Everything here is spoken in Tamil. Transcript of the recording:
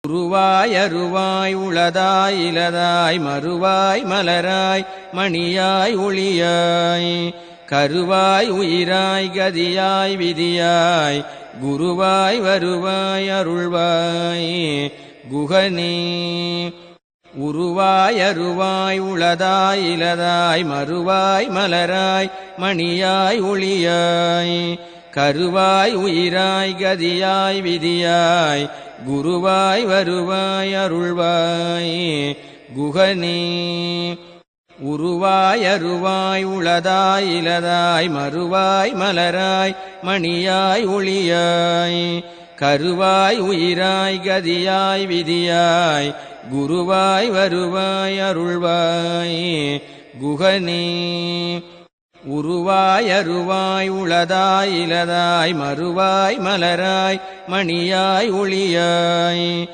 உருவாய் அருவாய் உளதாய் இலதாய் மறுவாய் மலராய் மணியாய் ஒளியாய் கருவாய் உயிராய் கதியாய் விதியாய் குருவாய் வருவாய் அருள்வாய் குகனே. உருவாய் அருவாய் உளதாய் இலதாய் மறுவாய் மலராய் மணியாய் ஒளியாய் கருவாய் உயிராய் கதியாய் விதியாய் குருவாய் வருவாய் அருள்வாய் குகனே. உருவாய் அருவாய் உளதாய் இலதாய் மறுவாய் மலராய் மணியாய் ஒளியாய் கருவாய் உயிராய் கதியாய் விதியாய் குருவாய் வருவாய் அருள்வாய் குகனே. உருவாய் அருவாய் உளதாய் இலதாய் மறுவாய் மலராய் மணியாய் ஒளியாய்